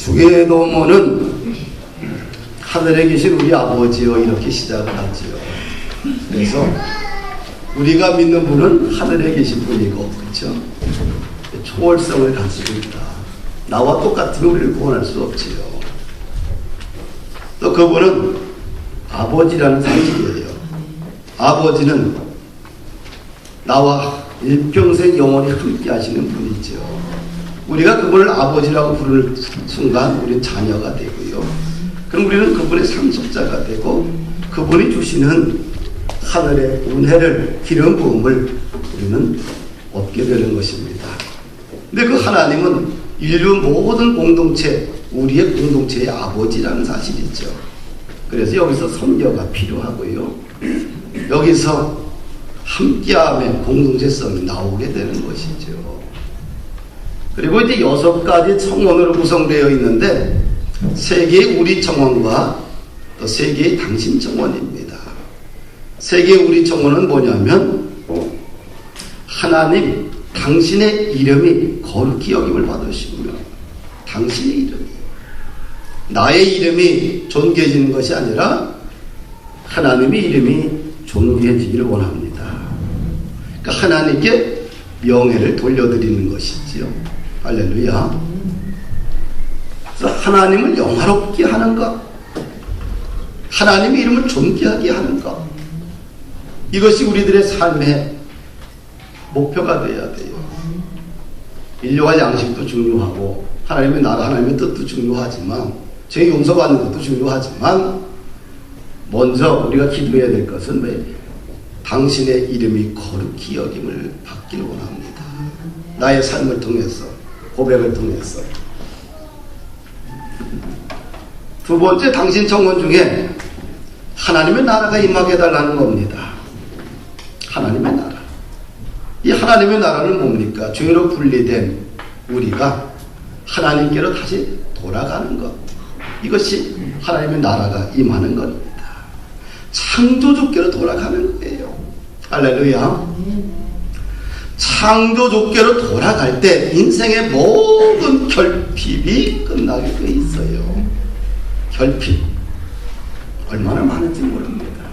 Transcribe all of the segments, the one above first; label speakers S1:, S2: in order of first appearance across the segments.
S1: 주기도문은 하늘에 계신 우리 아버지여 이렇게 시작을 하지요. 그래서 우리가 믿는 분은 하늘에 계신 분이고, 그렇죠? 초월성을 가지고 있다. 나와 똑같으면 우리를 구원할 수 없지요. 또 그분은 아버지라는 사실이에요. 아버지는 나와 일평생 영원히 함께 하시는 분이죠. 우리가 그분을 아버지라고 부르는 순간 우리는 자녀가 되고요. 그럼 우리는 그분의 상속자가 되고 그분이 주시는 하늘의 은혜를, 기름 부음을 우리는 얻게 되는 것입니다. 근데 그 하나님은 인류 모든 공동체, 우리의 공동체의 아버지라는 사실이죠. 그래서 여기서 선교가 필요하고요. 여기서 함께함의 공동체성이 나오게 되는 것이죠. 그리고 이제 6가지 청원으로 구성되어 있는데 3개의 우리 청원과 또 3개의 당신 청원입니다. 3개의 우리 청원은 뭐냐면 하나님 당신의 이름이 거룩히 여김을 받으시며 당신의 이름이, 나의 이름이 존귀해지는 것이 아니라 하나님의 이름이 존귀해지기를 원합니다. 그러니까 하나님께 명예를 돌려드리는 것이지요. 할렐루야. 그래서 하나님을 영화롭게 하는 것, 하나님의 이름을 존귀하게 하는 것, 이것이 우리들의 삶의 목표가 되어야 돼요. 인류와 양식도 중요하고 하나님의 나라, 하나님의 뜻도 중요하지만, 죄 용서받는 것도 중요하지만, 먼저 우리가 기도해야 될 것은 왜? 당신의 이름이 거룩히 여김을 받기를 원합니다. 나의 삶을 통해서, 고백을 통해서. 두 번째 당신 청원 중에 하나님의 나라가 임하게 해달라는 겁니다. 하나님의 나라. 이 하나님의 나라는 뭡니까? 죄로 분리된 우리가 하나님께로 다시 돌아가는 것. 이것이 하나님의 나라가 임하는 겁니다. 창조주께로 돌아가는 거예요. 할렐루야. 창조주께로 돌아갈 때 인생의 모든 결핍이 끝나게 돼 있어요. 결핍. 얼마나 많은지 모릅니다.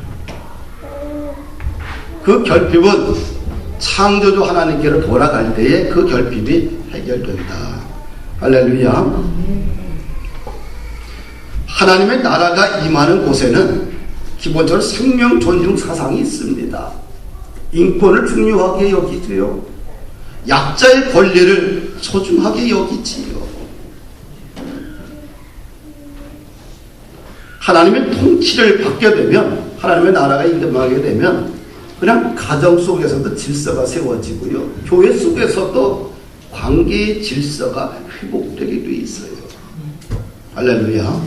S1: 그 결핍은 창조주 하나님께로 돌아갈 때에 그 결핍이 해결된다. 할렐루야. 하나님의 나라가 임하는 곳에는 기본적으로 생명 존중 사상이 있습니다. 인권을 중요하게 여기지요. 약자의 권리를 소중하게 여기지요. 하나님의 통치를 받게 되면, 하나님의 나라가 임하게 되면 그냥 가정 속에서도 질서가 세워지고요. 교회 속에서도 관계의 질서가 회복되게 돼 있어요. 할렐루야.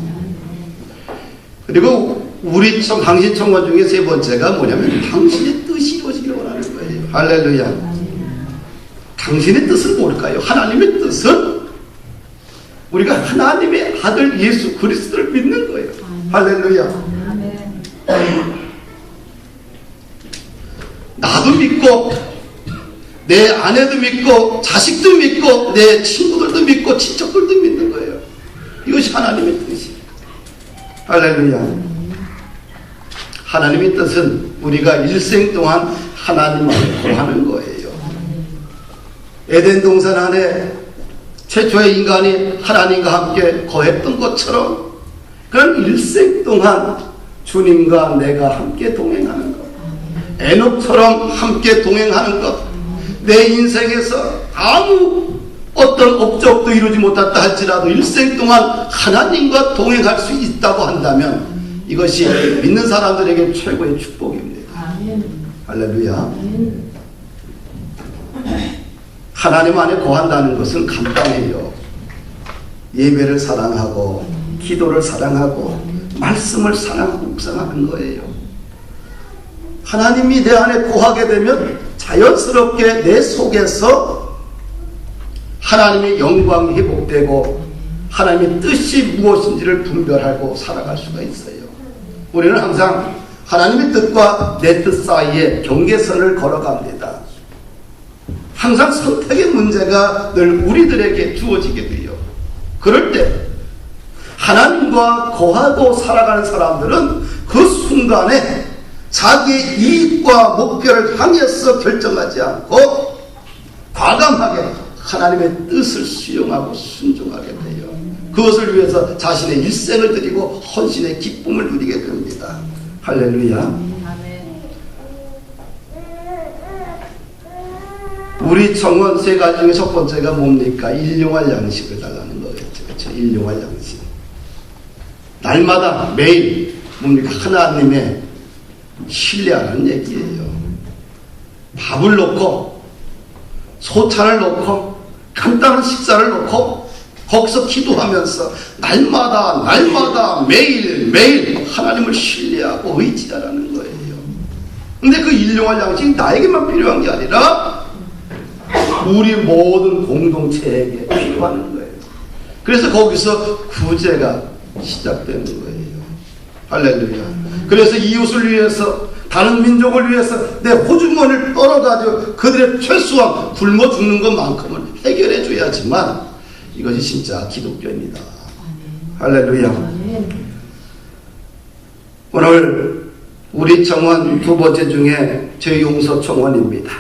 S1: 그리고 우리 당신 청원 중에 3번째가 뭐냐면 당신의 뜻이 이루어지기를 원하는 거예요. 할렐루야. 당신의 뜻은 뭘까요? 하나님의 뜻은 우리가 하나님의 아들 예수 그리스도를 믿는 거예요. 할렐루야. 나도 믿고 내 아내도 믿고 자식도 믿고 내 친구들도 믿고 친척들도 믿는 거예요. 이것이 하나님의 뜻이에요. 할렐루야. 하나님의 뜻은 우리가 일생 동안 하나님을 거하는 거예요. 에덴 동산 안에 최초의 인간이 하나님과 함께 거했던 것처럼 그런 일생 동안 주님과 내가 함께 동행하는 것, 에녹처럼 함께 동행하는 것, 내 인생에서 아무 어떤 업적도 이루지 못했다 할지라도 일생 동안 하나님과 동행할 수 있다고 한다면 이것이 믿는 사람들에게 최고의 축복입니다. 할렐루야. 하나님 안에 거한다는 것은 간단해요. 예배를 사랑하고 기도를 사랑하고 말씀을 사랑하고 묵상하는 거예요. 하나님이 내 안에 거하게 되면 자연스럽게 내 속에서 하나님의 영광이 회복되고 하나님의 뜻이 무엇인지를 분별하고 살아갈 수가 있어요. 우리는 항상 하나님의 뜻과 내 뜻 사이에 경계선을 걸어갑니다. 항상 선택의 문제가 늘 우리들에게 주어지게 돼요. 그럴 때 하나님과 거하고 살아가는 사람들은 그 순간에 자기의 이익과 목표를 향해서 결정하지 않고 과감하게 하나님의 뜻을 수용하고 순종하게 돼요. 그것을 위해서 자신의 일생을 드리고 헌신의 기쁨을 누리게 됩니다. 할렐루야. 우리 정원 세 가지 중에 첫 번째가 뭡니까? 일용할 양식을 달라는 거겠죠. 그렇죠? 일용할 양식. 날마다 매일 뭡니까? 하나님의 신뢰하는 얘기예요. 밥을 놓고 소찬을 놓고 간단한 식사를 놓고 거기서 기도하면서 날마다 매일 하나님을 신뢰하고 의지하라는 거예요. 근데 그 일용할 양식이 나에게만 필요한 게 아니라 우리 모든 공동체에게 필요한 거예요. 그래서 거기서 구제가 시작되는 거예요. 할렐루야. 그래서 이웃을 위해서, 다른 민족을 위해서 내 호주머니를 떨어가지고 그들의 최소한 굶어 죽는 것만큼은 해결해 줘야지만 이것이 진짜 기독교입니다. 할렐루야. 오늘 우리 청원 두 번째 중에 죄용서 청원입니다.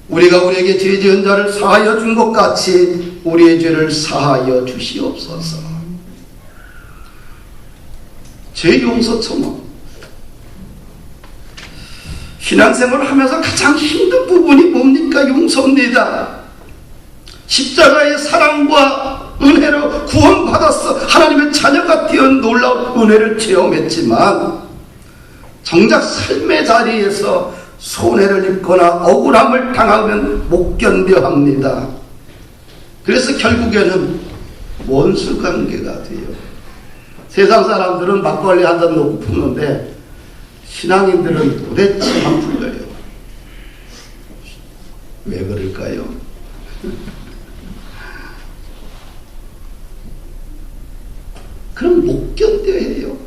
S1: 우리가 우리에게 죄 지은 자를 사하여 준 것 같이 우리의 죄를 사하여 주시옵소서. 죄용서 청원. 신앙생활을 하면서 가장 힘든 부분이 뭡니까? 용서입니다. 십자가의 사랑과 은혜로 구원받았어 하나님의 자녀가 되어 놀라운 은혜를 체험했지만 정작 삶의 자리에서 손해를 입거나 억울함을 당하면 못 견뎌 합니다. 그래서 결국에는 원수 관계가 돼요. 세상 사람들은 막걸리 한 잔 놓고 푸는데 신앙인들은 도대체 안 풀려요. 왜 그럴까요? 그럼 못 견뎌 해요.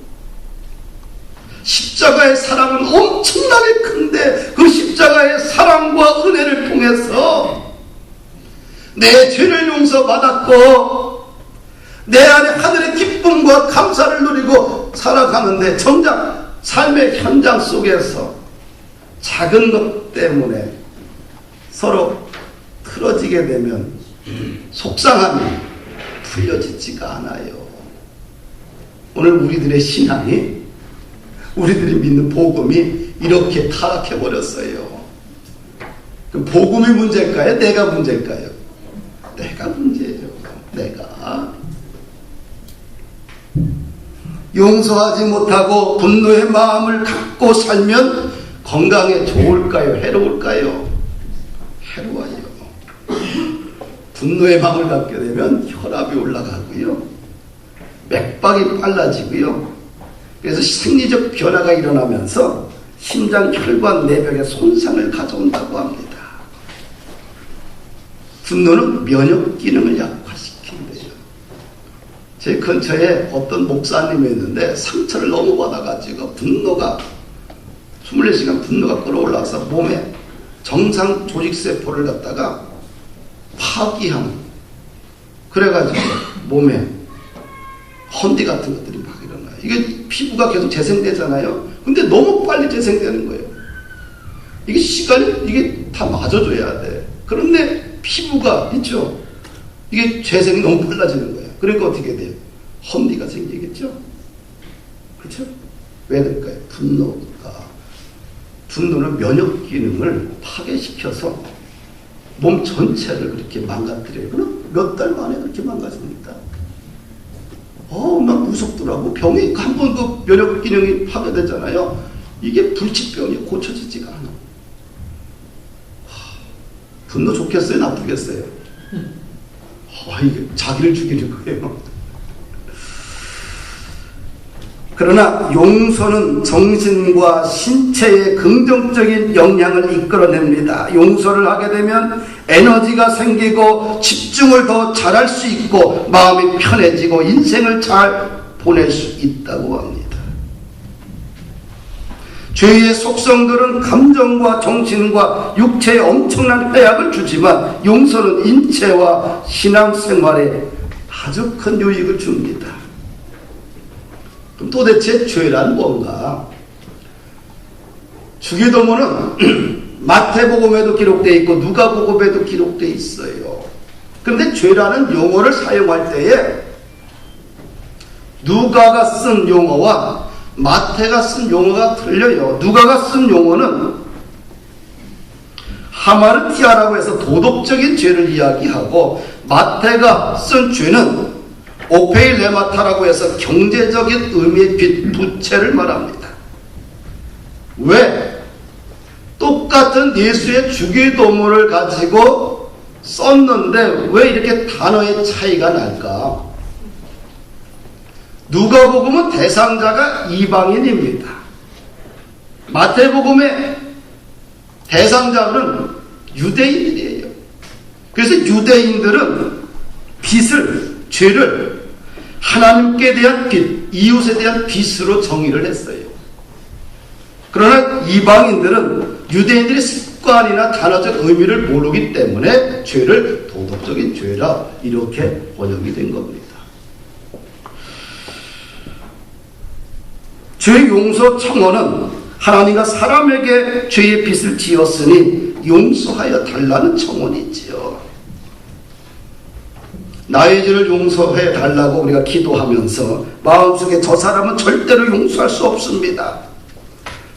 S1: 십자가의 사랑은 엄청나게 큰데 그 십자가의 사랑과 은혜를 통해서 내 죄를 용서받았고 내 안에 하늘의 기쁨과 감사를 누리고 살아가는데 정작 삶의 현장 속에서 작은 것 때문에 서로 틀어지게 되면 속상함이 풀려지지가 않아요. 오늘 우리들의 신앙이, 우리들이 믿는 복음이 이렇게 타락해버렸어요. 그 복음이 문제일까요? 내가 문제일까요? 내가 문제예요. 내가. 용서하지 못하고 분노의 마음을 갖고 살면 건강에 좋을까요? 해로울까요? 해로워요. 분노의 마음을 갖게 되면 혈압이 올라가고요. 맥박이 빨라지고요. 그래서 생리적 변화가 일어나면서 심장, 혈관, 내벽에 손상을 가져온다고 합니다. 분노는 면역 기능을 약화시킨대요. 제 근처에 어떤 목사님이 있는데 상처를 너무 받아가지고 분노가 24시간 분노가 끌어올라서 몸에 정상 조직세포를 갖다가 파기하는, 그래가지고 몸에 헌디 같은 것들이 막 일어나요. 이게 피부가 계속 재생되잖아요. 근데 너무 빨리 재생되는 거예요. 이게 시간이, 이게 다 맞아줘야 돼. 그런데 피부가 있죠. 이게 재생이 너무 빨라지는 거예요. 그러니까 어떻게 돼요? 헌디가 생기겠죠. 그렇죠? 왜 될까요? 분노는 면역 기능을 파괴시켜서 몸 전체를 그렇게 망가뜨려요. 그럼 몇 달 만에 그렇게 망가집니다. 막 무섭더라고. 병이 한 번 그 면역 기능이 파괴되잖아요. 이게 불치병이 고쳐지지가 않아. 분노 좋겠어요? 나쁘겠어요? 이게 자기를 죽이는 거예요. 그러나 용서는 정신과 신체에 긍정적인 영향을 이끌어냅니다. 용서를 하게 되면 에너지가 생기고 집중을 더 잘할 수 있고 마음이 편해지고 인생을 잘 보낼 수 있다고 합니다. 죄의 속성들은 감정과 정신과 육체에 엄청난 해악을 주지만 용서는 인체와 신앙생활에 아주 큰 유익을 줍니다. 그럼 도대체 죄란 뭔가? 주기도문은 마태복음에도 기록되어 있고 누가복음에도 기록되어 있어요. 그런데 죄라는 용어를 사용할 때에 누가가 쓴 용어와 마태가 쓴 용어가 틀려요. 누가가 쓴 용어는 하마르티아라고 해서 도덕적인 죄를 이야기하고, 마태가 쓴 죄는 오페일레마타라고 해서 경제적인 의미의 빚, 부채를 말합니다. 왜? 똑같은 예수의 주기도문을 가지고 썼는데 왜 이렇게 단어의 차이가 날까? 누가복음은 대상자가 이방인입니다. 마태복음의 대상자는 유대인들이에요. 그래서 유대인들은 빚을, 죄를 하나님께 대한 빚, 이웃에 대한 빚으로 정의를 했어요. 그러나 이방인들은 유대인들의 습관이나 단어적 의미를 모르기 때문에 죄를 도덕적인 죄라 이렇게 번역이 된 겁니다. 죄 용서 청원은 하나님과 사람에게 죄의 빚을 지었으니 용서하여 달라는 청원이지요. 나의 죄를 용서해 달라고 우리가 기도하면서 마음속에 저 사람은 절대로 용서할 수 없습니다.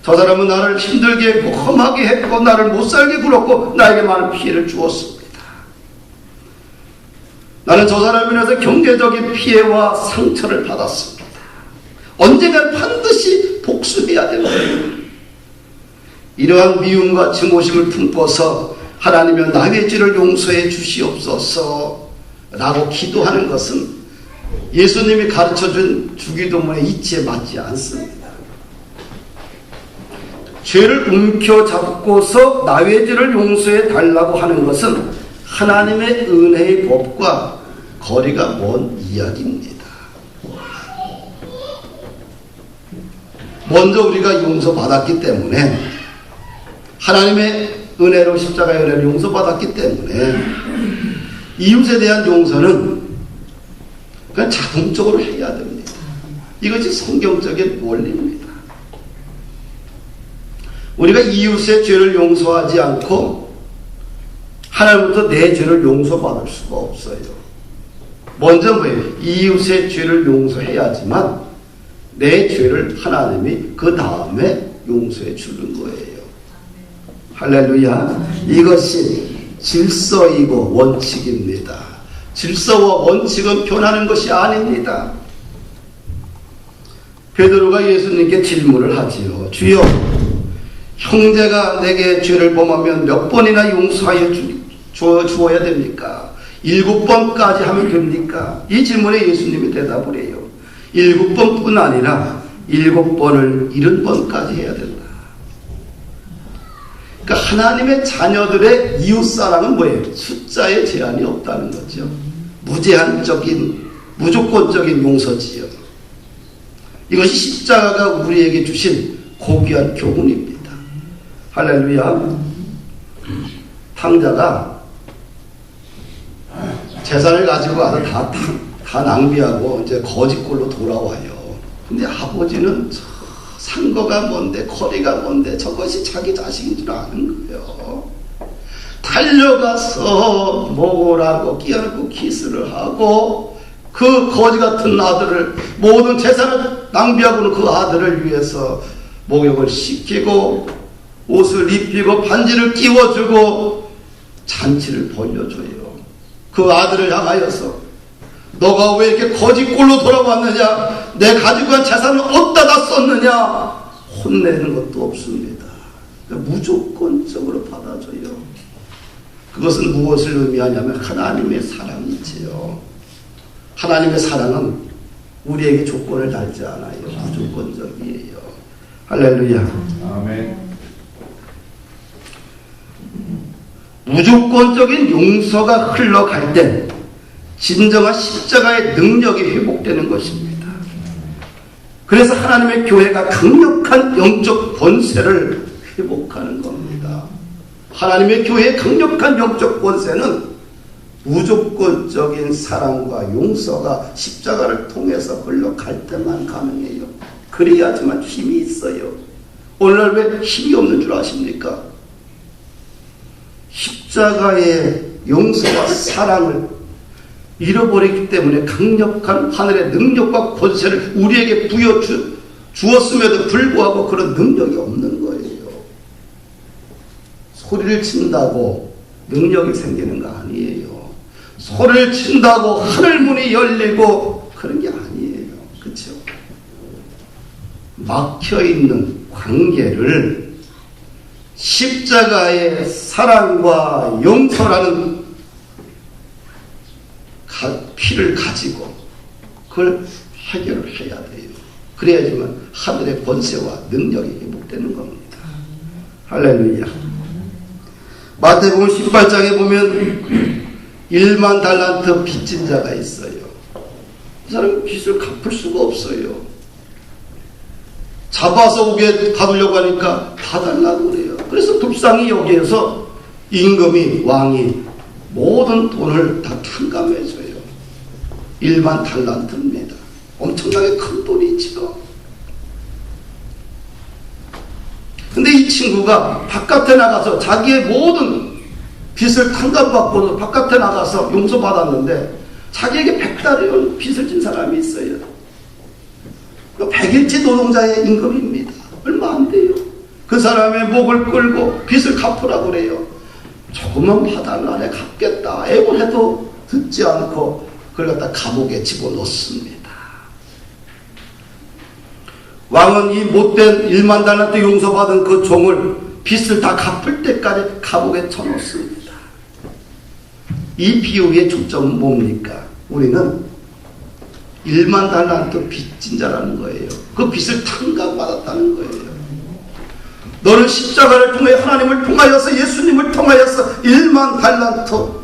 S1: 저 사람은 나를 힘들게 했고 험하게 했고 나를 못살게 굴었고 나에게 많은 피해를 주었습니다. 나는 저 사람으로 인해서 경제적인 피해와 상처를 받았습니다. 언젠가 반드시 복수해야 됩니다. 이러한 미움과 증오심을 품고서 하나님은 나의 죄를 용서해 주시옵소서 라고 기도하는 것은 예수님이 가르쳐준 주기도문의 이치에 맞지 않습니다. 죄를 움켜잡고서 나의 죄를 용서해 달라고 하는 것은 하나님의 은혜의 법과 거리가 먼 이야기입니다. 먼저 우리가 용서받았기 때문에, 하나님의 은혜로 십자가의 은혜를 용서받았기 때문에 이웃에 대한 용서는 그냥 자동적으로 해야 됩니다. 이것이 성경적인 원리입니다. 우리가 이웃의 죄를 용서하지 않고 하나님부터 내 죄를 용서받을 수가 없어요. 먼저 뭐예요? 이웃의 죄를 용서해야지만 내 죄를 하나님이 그 다음에 용서해 주는 거예요. 할렐루야. 이것이 질서이고 원칙입니다. 질서와 원칙은 변하는 것이 아닙니다. 베드로가 예수님께 질문을 하지요. 주여, 형제가 내게 죄를 범하면 몇 번이나 용서하여 주어야 됩니까? 7번까지 하면 됩니까? 이 질문에 예수님이 대답을 해요. 7번뿐 아니라 7번을 70번까지 해야 된다. 그러니까 하나님의 자녀들의 이웃사랑은 뭐예요? 숫자에 제한이 없다는 거죠. 무제한적인, 무조건적인 용서지요. 이것이 십자가가 우리에게 주신 고귀한 교훈입니다. 할렐루야. 탕자가 재산을 가지고 와서 다 낭비하고 이제 거지꼴로 돌아와요. 근데 아버지는 산 거가 뭔데, 거리가 뭔데, 저것이 자기 자식인 줄 아는 거예요. 달려가서 먹으라고 끼안고 키스를 하고 그 거지 같은 아들을, 모든 재산을 낭비하고는 그 아들을 위해서 목욕을 시키고 옷을 입히고 반지를 끼워주고 잔치를 벌려줘요. 그 아들을 향하여서 너가 왜 이렇게 거지꼴로 돌아왔느냐, 내 가지고 간 재산을 어디다 다 썼느냐, 혼내는 것도 없습니다. 그러니까 무조건적으로 받아줘요. 그것은 무엇을 의미하냐면 하나님의 사랑이지요. 하나님의 사랑은 우리에게 조건을 달지 않아요. 무조건적이에요. 할렐루야.
S2: 아멘.
S1: 무조건적인 용서가 흘러갈 때 진정한 십자가의 능력이 회복되는 것입니다. 그래서 하나님의 교회가 강력한 영적 권세를 회복하는 겁니다. 하나님의 교회의 강력한 영적 권세는 무조건적인 사랑과 용서가 십자가를 통해서 흘러갈 때만 가능해요. 그래야지만 힘이 있어요. 오늘날 왜 힘이 없는 줄 아십니까? 십자가의 용서와 사랑을 잃어버리기 때문에 강력한 하늘의 능력과 권세를 우리에게 주었음에도 불구하고 그런 능력이 없는 거예요. 소리를 친다고 능력이 생기는 거 아니에요. 소리를 친다고 하늘문이 열리고 그런 게 아니에요. 그렇죠? 막혀있는 관계를 십자가의 사랑과 용서라는 피를 가지고 그걸 해결을 해야 돼요. 그래야지만 하늘의 권세와 능력이 회복되는 겁니다. 할렐루야. 마태복음 18장에 보면 1만 달란트 빚진 자가 있어요. 그 사람은 빚을 갚을 수가 없어요. 잡아서 오게 가두려고 하니까 봐달라고 그래요. 그래서 불쌍히 여기에서 임금이 왕이 모든 돈을 다 탕감해줘요. 1만 달란트입니다. 엄청나게 큰 돈이지요. 근데 이 친구가 바깥에 나가서 자기의 모든 빚을 탕감받고 바깥에 나가서 용서받았는데 자기에게 100달러 빚을 진 사람이 있어요. 100일치 노동자의 임금입니다. 얼마 안 돼요. 그 사람의 목을 끌고 빚을 갚으라고 그래요. 조금만 봐달라, 내가 갚겠다. 애원해도 듣지 않고 그걸 갖다 감옥에 집어넣습니다. 왕은 이 못된 1만 달란트 용서받은 그 종을 빚을 다 갚을 때까지 감옥에 쳐놓습니다. 이 비유의 초점은 뭡니까? 우리는 1만 달란트 빚진 자라는 거예요. 그 빚을 탕감받았다는 거예요. 너는 십자가를 통해 하나님을 통하여서 예수님을 통하여서 1만 달란트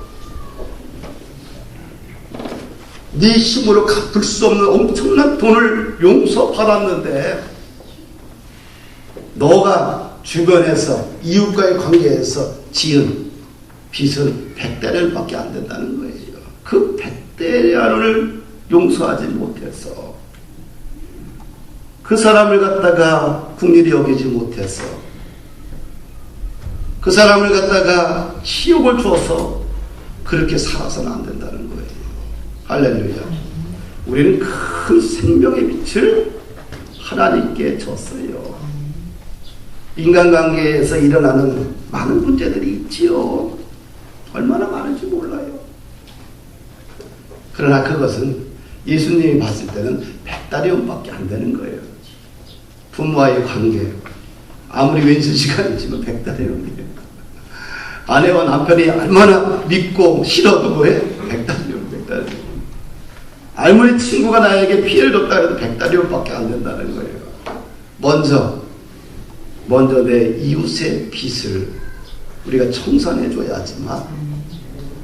S1: 네 힘으로 갚을 수 없는 엄청난 돈을 용서받았는데 너가 주변에서 이웃과의 관계에서 지은 빚은 100달러밖에 안 된다는 거예요. 그 100달러를 용서하지 못해서 그 사람을 갖다가 긍휼히 여기지 못해서 그 사람을 갖다가 치욕을 줘서 그렇게 살아서는 안 된다는 거예요. 할렐루야. 우리는 큰 생명의 빛을 하나님께 줬어요. 인간관계에서 일어나는 많은 문제들이 있지요. 얼마나 많은지 몰라요. 그러나 그것은 예수님이 봤을 때는 100달러밖에 안 되는 거예요. 부모와의 관계 아무리 왼수 시간이지만 100달러입니다. 아내와 남편이 얼마나 믿고 싫어도 뭐해? 100달러. 아무리 친구가 나에게 피해를 줬다 해도 100달러밖에 안 된다는 거예요. 먼저 내 이웃의 빚을 우리가 청산해 줘야지만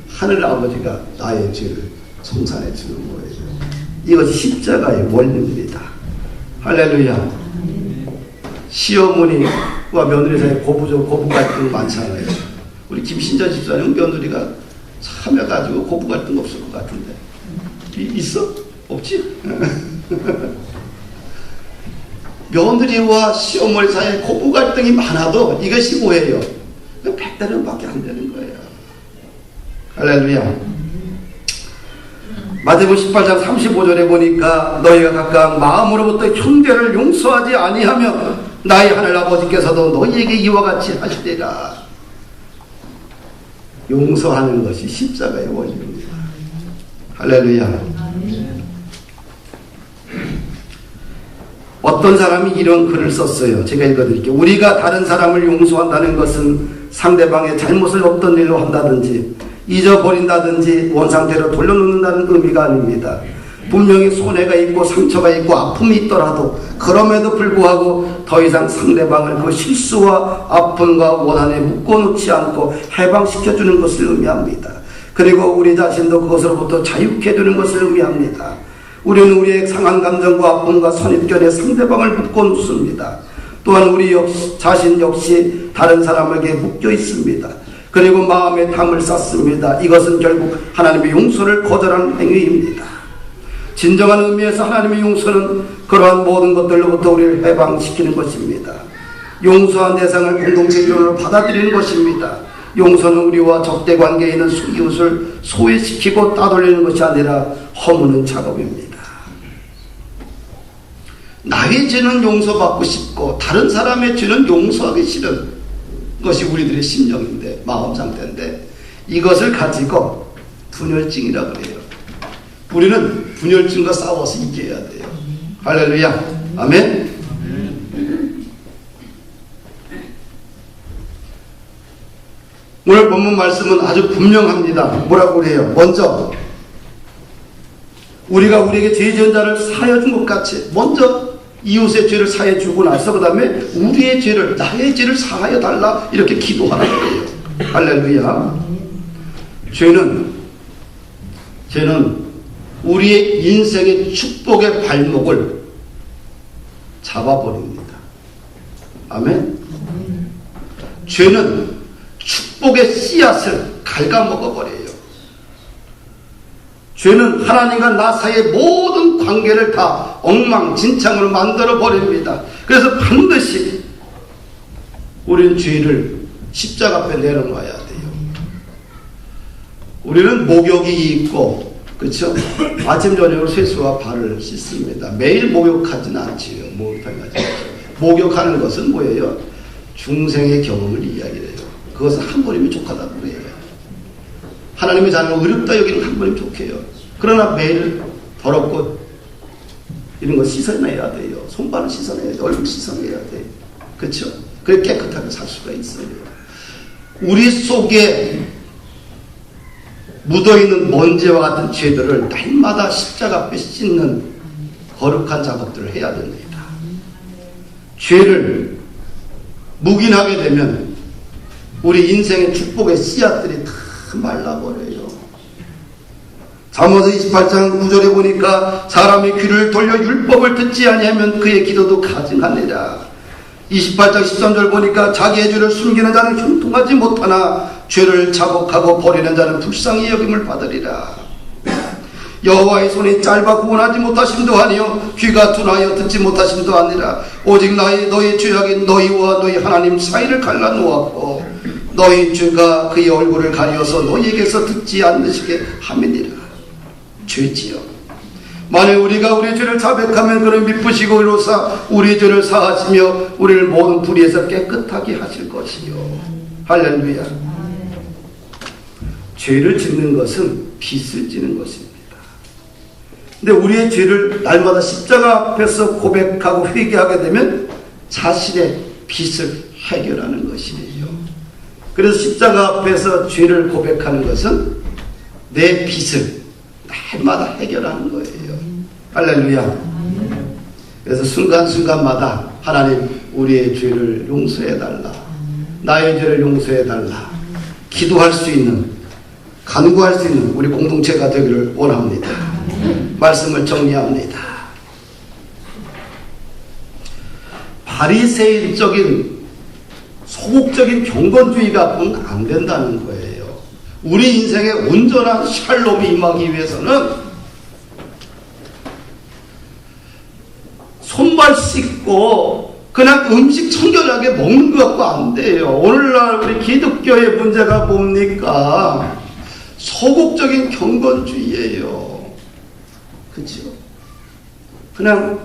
S1: 하늘 아버지가 나의 죄를 청산해 주는 거예요. 이것이 십자가의 원리입니다. 할렐루야. 시어머니와 며느리 사이에 고부 갈등 많잖아요. 우리 김신자 집사님 며느리가 참여가지고 고부 갈등 없을 것 같은데 있어? 없지? 며느리와 시어머니 사이에 고부 갈등이 많아도 이것이 뭐예요? 100달러밖에 안 되는 거예요. 할렐루야. 마태복음 18장 35절에 보니까 너희가 각각 마음으로부터 형제를 용서하지 아니하면 나의 하늘 아버지께서도 너희에게 이와 같이 하시리라. 용서하는 것이 십자가의 원리입니다. 할렐루야. 어떤 사람이 이런 글을 썼어요. 제가 읽어드릴게요. 우리가 다른 사람을 용서한다는 것은 상대방의 잘못을 없던 일로 한다든지 잊어버린다든지 원상태로 돌려놓는다는 의미가 아닙니다. 분명히 손해가 있고 상처가 있고 아픔이 있더라도 그럼에도 불구하고 더 이상 상대방을 그 실수와 아픔과 원한에 묶어놓지 않고 해방시켜주는 것을 의미합니다. 그리고 우리 자신도 그것으로부터 자유케 해주는 것을 의미합니다. 우리는 우리의 상한 감정과 아픔과 선입견에 상대방을 묶어놓습니다. 또한 우리 자신 역시 다른 사람에게 묶여 있습니다. 그리고 마음에 담을 쌓습니다. 이것은 결국 하나님의 용서를 거절하는 행위입니다. 진정한 의미에서 하나님의 용서는 그러한 모든 것들로부터 우리를 해방시키는 것입니다. 용서한 대상을 공동체 이론으로 받아들이는 것입니다. 용서는 우리와 적대관계에 있는 이웃을 소외시키고 따돌리는 것이 아니라 허무는 작업입니다. 나의 죄는 용서받고 싶고 다른 사람의 죄는 용서하기 싫은 것이 우리들의 심령인데, 마음 상태인데, 이것을 가지고 분열증이라고 그래요. 우리는 분열증과 싸워서 이겨야 돼요. 할렐루야. 아멘. 오늘 본문 말씀은 아주 분명합니다. 뭐라고 그래요? 먼저 우리가 우리에게 죄 지은 자를 사하여 준 것 같이 먼저 이웃의 죄를 사해 주고 나서 그 다음에 우리의 죄를, 나의 죄를 사하여 달라, 이렇게 기도하는 거예요. 할렐루야. 죄는 우리의 인생의 축복의 발목을 잡아버립니다. 아멘. 죄는 축복의 씨앗을 갉아먹어버려요. 죄는 하나님과 나 사이의 모든 관계를 다 엉망진창으로 만들어버립니다. 그래서 반드시 우리는 죄를 십자가 앞에 내려놔야 돼요. 우리는 목욕이 있고, 그렇죠? 아침 저녁으로 세수와 발을 씻습니다. 매일 목욕하지는 않지요. 목욕하는 것은 뭐예요? 중생의 경험을 이야기해요. 그것은 한 번이면 족하다고 그래요. 하나님의 자녀는 의롭다 여기는 한 번이면 족해요. 그러나 매일 더럽고 이런 거 씻어내야 돼요. 손발을 씻어내야 돼요. 얼굴 씻어내야 돼요. 그렇죠? 그래 깨끗하게 살 수가 있어요. 우리 속에 묻어있는 먼지와 같은 죄들을 날마다 십자가 앞에 씻는 거룩한 작업들을 해야 됩니다. 죄를 묵인하게 되면 우리 인생의 축복의 씨앗들이 다 말라버려요. 잠언서 28장 9절에 보니까 사람의 귀를 돌려 율법을 듣지 아니하면 그의 기도도 가증하니라. 28장 13절 보니까 자기의 죄를 숨기는 자는 형통하지 못하나 죄를 자복하고 버리는 자는 불쌍히 여김을 받으리라. 여호와의 손이 짧아 구원하지 못하심도 아니요 귀가 둔하여 듣지 못하심도 아니라 오직 너희 죄악인 너희와 너희 하나님 사이를 갈라놓았고 너희 죄가 그의 얼굴을 가려서 너희에게서 듣지 않으시게 함이니라. 죄지요. 만일 우리가 우리의 죄를 자백하면 그는 미쁘시고 이로써 우리의 죄를 사하시며 우리를 모든 불의에서 깨끗하게 하실 것이요. 할렐루야. 죄를 짓는 것은 빚을 지는 것입니다. 근데 우리의 죄를 날마다 십자가 앞에서 고백하고 회개하게 되면 자신의 빚을 해결하는 것이에요. 그래서 십자가 앞에서 죄를 고백하는 것은 내 빚을 날마다 해결하는 거예요. 할렐루야. 그래서 순간순간마다 하나님 우리의 죄를 용서해달라, 나의 죄를 용서해달라 기도할 수 있는, 간구할 수 있는 우리 공동체가 되기를 원합니다. 말씀을 정리합니다. 바리새인적인 소극적인 경건주의가 안 된다는 거예요. 우리 인생에 온전한 샬롬이 임하기 위해서는 손발 씻고 그냥 음식 청결하게 먹는 것 갖고 안 돼요. 오늘날 우리 기독교의 문제가 뭡니까? 소극적인 경건주의예요. 그렇죠? 그냥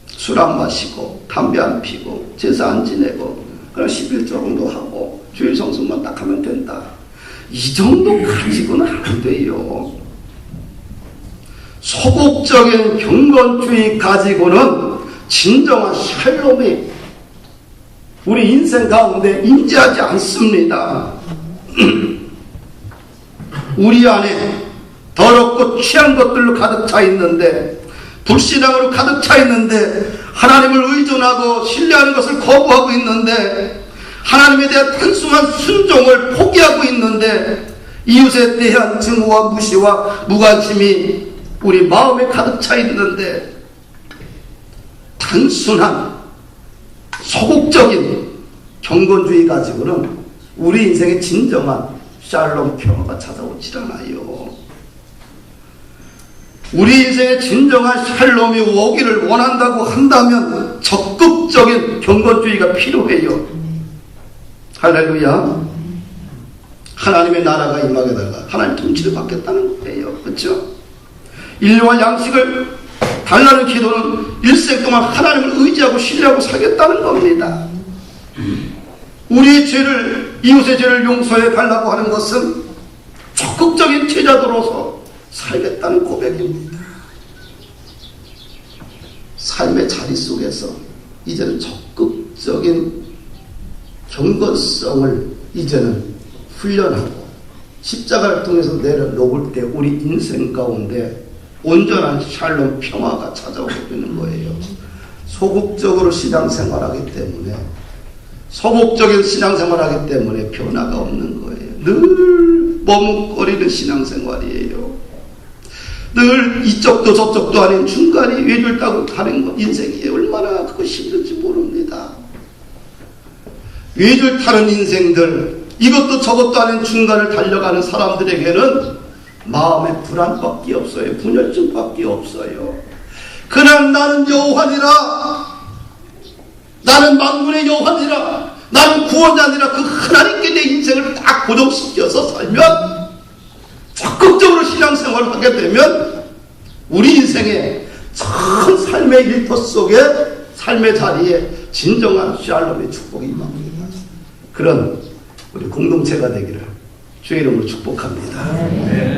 S1: 술 안 마시고 담배 안 피고 제사 안 지내고 그냥 11조 정도 하고 주일 성수만 딱 하면 된다. 이 정도 가지고는 안 돼요. 소극적인 경건주의 가지고는 진정한 샬롬이 우리 인생 가운데 임재하지 않습니다. 우리 안에 더럽고 취한 것들로 가득 차 있는데, 불신앙으로 가득 차 있는데, 하나님을 의존하고 신뢰하는 것을 거부하고 있는데, 하나님에 대한 단순한 순종을 포기하고 있는데, 이웃에 대한 증오와 무시와 무관심이 우리 마음에 가득 차 있는데, 단순한 소극적인 경건주의 가지고는 우리 인생에 진정한 샬롬 평화가 찾아오질 않아요. 우리 인생에 진정한 샬롬이 오기를 원한다고 한다면 적극적인 경건주의가 필요해요. 할렐루야. 하나님의 나라가 임하게 달라. 하나님 통치를 받겠다는 거예요. 그렇죠? 인류와 양식을 달라는 기도는 일생 동안 하나님을 의지하고 신뢰하고 살겠다는 겁니다. 우리의 죄를, 이웃의 죄를 용서해 달라고 하는 것은 적극적인 제자도로서 살겠다는 고백입니다. 삶의 자리 속에서 이제는 적극적인 경건성을 이제는 훈련하고 십자가를 통해서 내려놓을 때 우리 인생 가운데 온전한 샬롬 평화가 찾아오게 되는 거예요. 소극적으로 신앙생활하기 때문에, 소극적인 신앙생활하기 때문에 변화가 없는 거예요. 늘 머뭇거리는 신앙생활이에요. 늘 이쪽도 저쪽도 아닌 중간이 외줄 따고 가는 것, 인생이 얼마나 그거 힘든지 모릅니다. 외줄 타는 인생들, 이것도 저것도 아닌 중간을 달려가는 사람들에게는 마음의 불안밖에 없어요. 분열증밖에 없어요. 그냥 나는 여호와니라, 나는 만군의 여호와니라, 나는 구원자니라, 그 하나님께 내 인생을 딱 고정시켜서 살면, 적극적으로 신앙생활을 하게 되면 우리 인생의 전 삶의 일터 속에, 삶의 자리에 진정한 샬롬의 축복이 임합니다. 그런 우리 공동체가 되기를 주의 이름으로 축복합니다.